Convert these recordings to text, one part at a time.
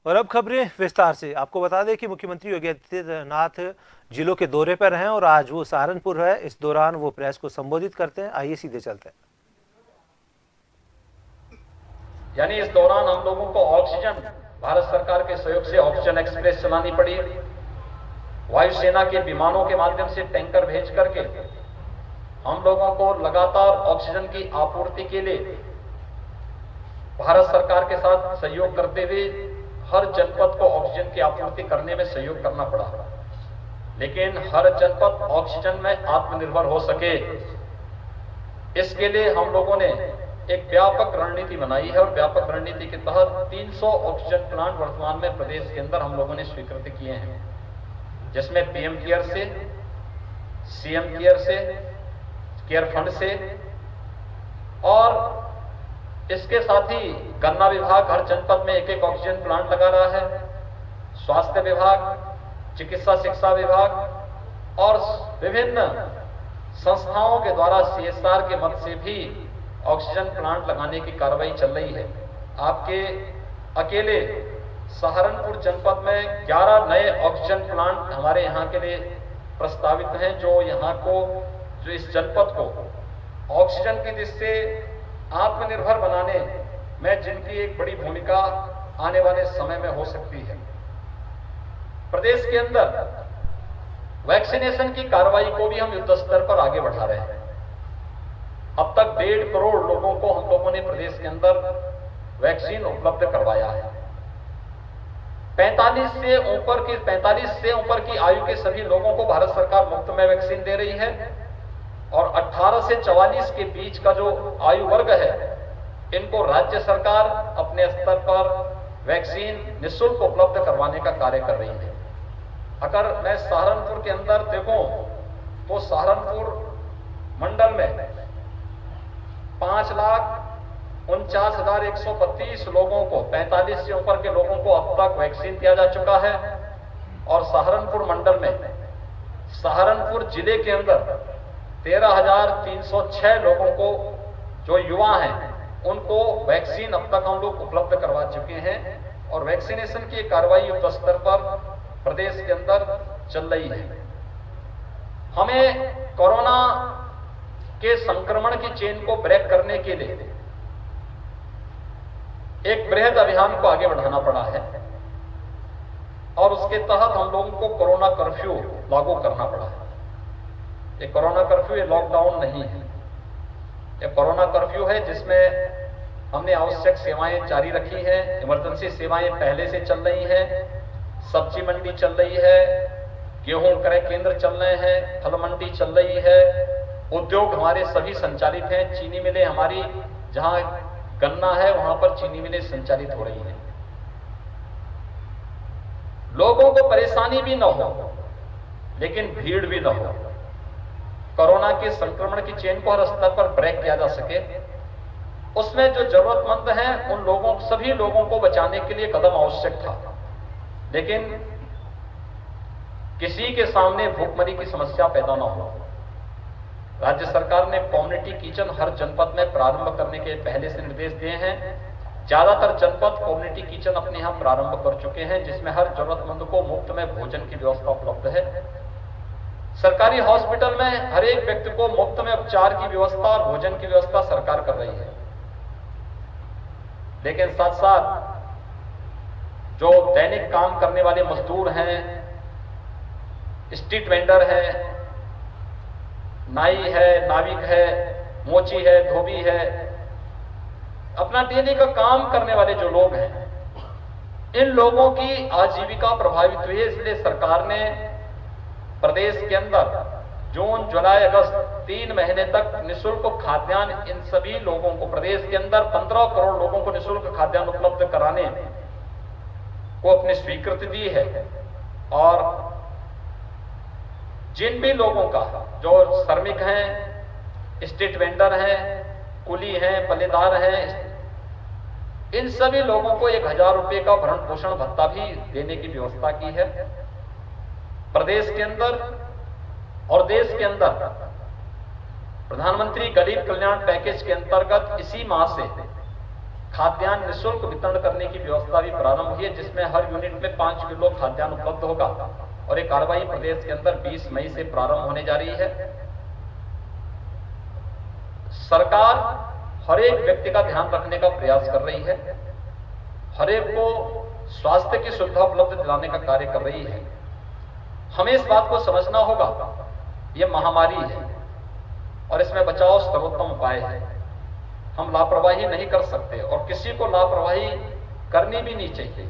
और अब खबरें विस्तार से। आपको बता दें कि मुख्यमंत्री योगी आदित्यनाथ जिलों के दौरे पर हैं और आज वो सहारनपुर है। इस दौरान वो प्रेस को संबोधित करते हैं। आइए सीधे चलते हैं। यानी इस दौरान हम लोगों को ऑक्सीजन, भारत सरकार के सहयोग से ऑक्सीजन एक्सप्रेस चलानी पड़ी, वायुसेना के विमानों के माध्यम से टैंकर भेज करके हम लोगों को लगातार ऑक्सीजन की आपूर्ति के लिए भारत सरकार के साथ सहयोग करते हुए हर जनपद को ऑक्सीजन की आपूर्ति करने में सहयोग करना पड़ा। लेकिन हर जनपद ऑक्सीजन में आत्मनिर्भर हो सके, इसके लिए हम लोगों ने एक व्यापक रणनीति बनाई है और व्यापक रणनीति के तहत 300 ऑक्सीजन प्लांट वर्तमान में प्रदेश के अंदर हम लोगों ने स्वीकृत किए हैं, जिसमें पीएम केयर से, सीएम केयर से, केयर फंड से और इसके साथ ही गन्ना विभाग हर जनपद में एक एक ऑक्सीजन प्लांट लगा रहा है। स्वास्थ्य विभाग, चिकित्सा शिक्षा विभाग और विभिन्न संस्थाओं के द्वारा सीएसआर के मद से भी ऑक्सीजन प्लांट लगाने की कार्रवाई चल रही है। आपके अकेले सहारनपुर जनपद में 11 नए ऑक्सीजन प्लांट हमारे यहाँ के लिए प्रस्तावित हैं, जो इस जनपद को ऑक्सीजन की दृष्टि से आत्मनिर्भर बनाने में जिनकी एक बड़ी भूमिका आने वाले समय में हो सकती है। प्रदेश के अंदर वैक्सीनेशन की कार्रवाई को भी हम युद्ध स्तर पर आगे बढ़ा रहे हैं। अब तक 1.5 करोड़ लोगों को हम लोगों ने प्रदेश के अंदर वैक्सीन उपलब्ध करवाया है। 45 से ऊपर की आयु के सभी लोगों को भारत सरकार मुफ्त में वैक्सीन दे रही है और 18 से 44 के बीच का जो आयु वर्ग है, इनको राज्य सरकार अपने स्तर पर वैक्सीन निःशुल्क उपलब्ध करवाने का कार्य कर रही है। अगर मैं सहारनपुर के अंदर देखूं तो सहारनपुर मंडल में 5,49,132 लोगों को, 45 से ऊपर के लोगों को अब तक वैक्सीन दिया जा चुका है और सहारनपुर मंडल में, सहारनपुर जिले के अंदर 13,306 लोगों को, जो युवा हैं, उनको वैक्सीन अब तक हम लोग उपलब्ध करवा चुके हैं और वैक्सीनेशन की कार्रवाई युद्ध स्तर पर प्रदेश के अंदर चल रही है। हमें कोरोना के संक्रमण की चेन को ब्रेक करने के लिए एक बृहद अभियान को आगे बढ़ाना पड़ा है और उसके तहत हम लोगों को कोरोना कर्फ्यू लागू करना पड़ा है। ये कोरोना कर्फ्यू ये लॉकडाउन नहीं है, ये कोरोना कर्फ्यू है जिसमें हमने आवश्यक सेवाएं जारी रखी हैं। इमरजेंसी सेवाएं पहले से चल रही हैं, सब्जी मंडी चल रही है, गेहूं क्रय केंद्र चल रहे हैं, फल मंडी चल रही है, उद्योग हमारे सभी संचालित हैं, चीनी मिलें हमारी, जहां गन्ना है वहां पर चीनी मिलें संचालित हो रही हैं। लोगों को परेशानी भी न हो लेकिन भीड़ भी न हो, कोरोना के संक्रमण की चेन को हर स्तर पर ब्रेक किया जा सके, उसमें जो जरूरतमंद हैं उन लोगों, सभी लोगों को बचाने के लिए कदम आवश्यक था। लेकिन किसी के सामने भूखमरी की समस्या पैदा न हो, राज्य सरकार ने कम्युनिटी किचन हर जनपद में प्रारंभ करने के पहले से निर्देश दिए हैं। ज्यादातर जनपद कम्युनिटी किचन अपने यहां प्रारंभ कर चुके हैं, जिसमें हर जरूरतमंद को मुफ्त में भोजन की व्यवस्था उपलब्ध है। सरकारी हॉस्पिटल में हर एक व्यक्ति को मुफ्त में उपचार की व्यवस्था और भोजन की व्यवस्था सरकार कर रही है। लेकिन साथ साथ जो दैनिक काम करने वाले मजदूर हैं, स्ट्रीट वेंडर हैं, नाई है, नाविक है, मोची है, धोबी है, अपना डेली का काम करने वाले जो लोग हैं, इन लोगों की आजीविका प्रभावित हुई है। इसलिए सरकार ने प्रदेश के अंदर जून, जुलाई, अगस्त 3 महीने तक निःशुल्क खाद्यान्न इन सभी लोगों को, प्रदेश के अंदर 15 करोड़ लोगों को निःशुल्क खाद्यान्न उपलब्ध कराने को अपनी स्वीकृति दी है। और जिन भी लोगों का, जो श्रमिक हैं, स्ट्रीट वेंडर हैं, कुली हैं, पल्लेदार हैं, इन सभी लोगों को 1,000 रुपए का भरण पोषण भत्ता भी देने की व्यवस्था की है। प्रदेश के अंदर और देश के अंदर प्रधानमंत्री गरीब कल्याण पैकेज के अंतर्गत इसी माह से खाद्यान्न निःशुल्क वितरण करने की व्यवस्था भी प्रारंभ हुई है, जिसमें हर यूनिट में 5 किलो खाद्यान्न उपलब्ध होगा और ये कार्रवाई प्रदेश के अंदर 20 मई से प्रारंभ होने जा रही है। सरकार हर एक व्यक्ति का ध्यान रखने का प्रयास कर रही है, हर एक को स्वास्थ्य की सुविधा उपलब्ध दिलाने का कार्य कर रही है। हमें इस बात को समझना होगा, यह महामारी है और इसमें बचाव सर्वोत्तम उपाय है। हम लापरवाही नहीं कर सकते और किसी को लापरवाही करनी भी नहीं चाहिए।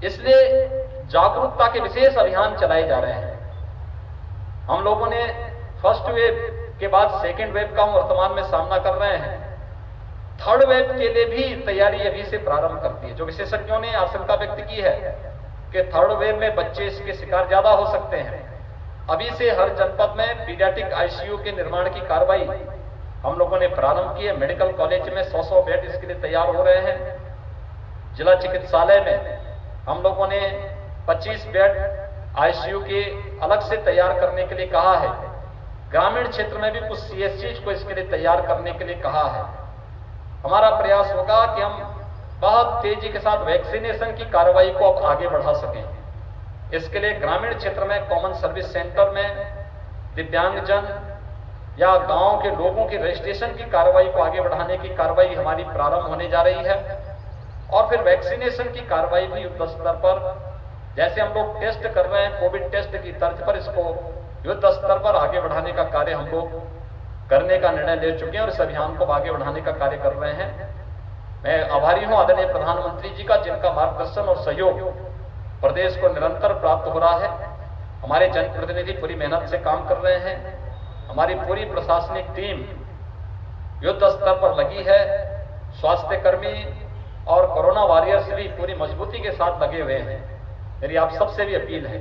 इसलिए जागरूकता के विशेष अभियान चलाए जा रहे हैं। हम लोगों ने फर्स्ट वेव के बाद सेकेंड वेव का वर्तमान में सामना कर रहे हैं। थर्ड वेव के लिए भी तैयारी अभी से प्रारंभ कर दी है। जो विशेषज्ञों ने आशंका व्यक्त की है कि थर्ड वेव में बच्चे इसके शिकार ज्यादा हो सकते हैं, अभी से हर जनपद में पीडियाट्रिक आईसीयू के निर्माण की कार्रवाई हम लोगों ने प्रारंभ की है। मेडिकल कॉलेज में 100 बेड इसके लिए तैयार हो रहे हैं। जिला चिकित्सालय में हम लोगों ने 25 बेड आईसीयू के अलग से तैयार करने के लिए कहा है। ग्रामीण क्षेत्र में भी कुछ सीएससी को इसके लिए तैयार करने के लिए कहा है। हमारा प्रयास होगा कि हम बहुत तेजी के साथ वैक्सीनेशन की कार्रवाई को अब आगे बढ़ा सकें। इसके लिए ग्रामीण क्षेत्र में कॉमन सर्विस सेंटर में दिव्यांगजन या गांव के लोगों की रजिस्ट्रेशन की कार्रवाई को आगे बढ़ाने की कार्रवाई हमारी प्रारंभ होने जा रही है। और फिर वैक्सीनेशन की कार्रवाई भी युद्ध स्तर पर, जैसे हम लोग टेस्ट कर रहे हैं कोविड टेस्ट की तर्ज पर, इसको युद्ध स्तर पर आगे बढ़ाने का कार्य हम लोग करने का निर्णय ले चुके हैं और इस अभियान को आगे बढ़ाने का कार्य कर रहे हैं। मैं आभारी हूं आदरणीय प्रधानमंत्री जी का, जिनका मार्गदर्शन और सहयोग प्रदेश को निरंतर प्राप्त हो रहा है। हमारे जनप्रतिनिधि पूरी मेहनत से काम कर रहे हैं। हमारी पूरी प्रशासनिक टीम युद्ध स्तर पर लगी है। स्वास्थ्य कर्मी और कोरोना वॉरियर्स भी पूरी मजबूती के साथ लगे हुए हैं। मेरी आप सबसे भी अपील है,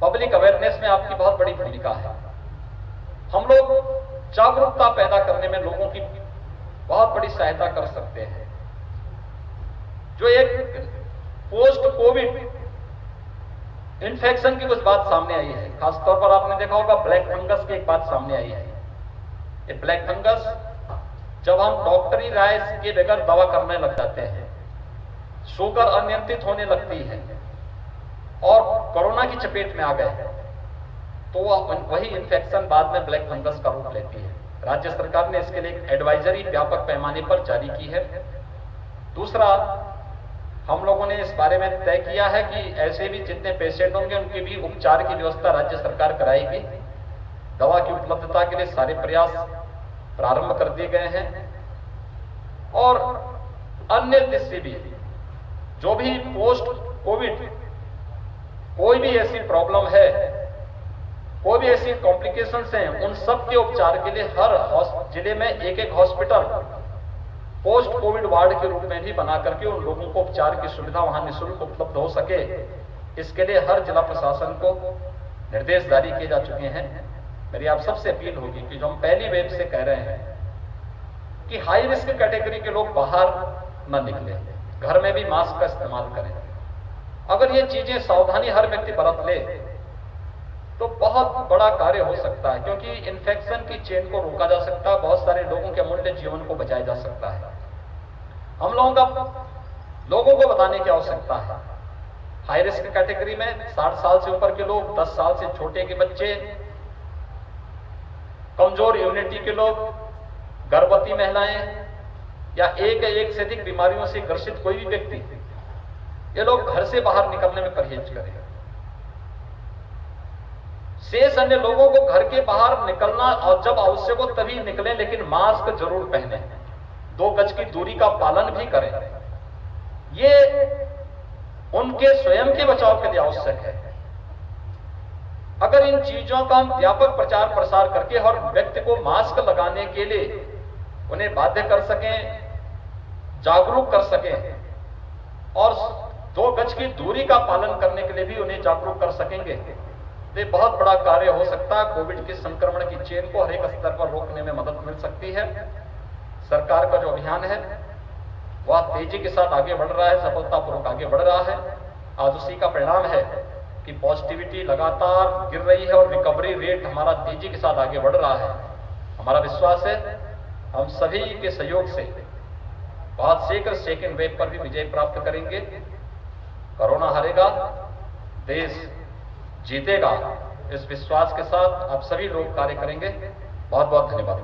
पब्लिक अवेयरनेस में आपकी बहुत बड़ी भूमिका है। हम लोग जागरूकता पैदा करने में लोगों की बहुत बड़ी सहायता कर सकते हैं। जो एक पोस्ट कोविड इन्फेक्शन की कुछ बात सामने आई है, खासतौर पर आपने देखा होगा ब्लैक फंगस की एक बात सामने आई है। ये ब्लैक फंगस जब हम डॉक्टरी राय के बगैर दवा करने लग जाते हैं, शुगर अनियंत्रित होने लगती है और कोरोना की चपेट में आ गए, तो वही इन्फेक्शन बाद में ब्लैक फंगस का रूप लेती है। राज्य सरकार ने इसके लिए एक एडवाइजरी व्यापक पैमाने पर जारी की है। दूसरा, हम लोगों ने इस बारे में तय किया है कि ऐसे भी जितने पेशेंट होंगे उनकी भी उपचार की व्यवस्था राज्य सरकार कराएगी। दवा की उपलब्धता के लिए सारे प्रयास प्रारंभ कर दिए गए हैं और अन्य दृष्टि भी जो भी पोस्ट कोविड कोई भी ऐसी प्रॉब्लम है, कोई भी ऐसी कॉम्प्लिकेशंस हैं, उन सब के उपचार के लिए हर जिले में एक हॉस्पिटल पोस्ट कोविड वार्ड के रूप में भी बना करके उन लोगों को उपचार की सुविधा वहां निःशुल्क उपलब्ध हो सके, इसके लिए हर जिला प्रशासन को निर्देश जारी किए जा चुके हैं। मेरी आप सबसे अपील होगी कि जो हम पहली वेव से कह रहे हैं कि हाई रिस्क कैटेगरी के लोग बाहर न निकले, घर में भी मास्क का इस्तेमाल करें। अगर ये चीजें सावधानी हर व्यक्ति बरत ले तो बहुत बड़ा कार्य हो सकता है, क्योंकि इन्फेक्शन की चेन को रोका जा सकता है, बहुत सारे लोगों के अमूल्य जीवन को बचाया जा सकता है। हम लोगों को बताने की आवश्यकता है। हाई रिस्क कैटेगरी में 60 साल से ऊपर के लोग, 10 साल से छोटे के बच्चे, कमजोर इम्यूनिटी के लोग, गर्भवती महिलाएं या एक से अधिक बीमारियों से ग्रसित कोई भी व्यक्ति, ये लोग घर से बाहर निकलने में परहेज करें। शेष अन्य लोगों को घर के बाहर निकलना और जब आवश्यक हो तभी निकलें, लेकिन मास्क जरूर पहनें, 2 गज की दूरी का पालन भी करें। ये उनके स्वयं के बचाव के लिए आवश्यक है। अगर इन चीजों का हम व्यापक प्रचार प्रसार करके हर व्यक्ति को मास्क लगाने के लिए उन्हें बाध्य कर सकें, जागरूक कर सकें और 2 गज की दूरी का पालन करने के लिए भी उन्हें जागरूक कर सकेंगे, तो बहुत बड़ा कार्य हो सकता है। कोविड के संक्रमण की चेन को हर एक स्तर पर रोकने में मदद मिल सकती है। सरकार का जो अभियान है वह तेजी के साथ आगे बढ़ रहा है, सफलतापूर्वक आगे बढ़ रहा है। आज उसी का परिणाम है कि पॉजिटिविटी लगातार गिर रही है और रिकवरी रेट हमारा तेजी के साथ आगे बढ़ रहा है। हमारा विश्वास है हम सभी के सहयोग से बहुत शीघ्र सेकेंड वेव पर भी विजय प्राप्त करेंगे। कोरोना हारेगा, देश जीतेगा, इस विश्वास के साथ आप सभी लोग कार्य करेंगे। बहुत बहुत धन्यवाद।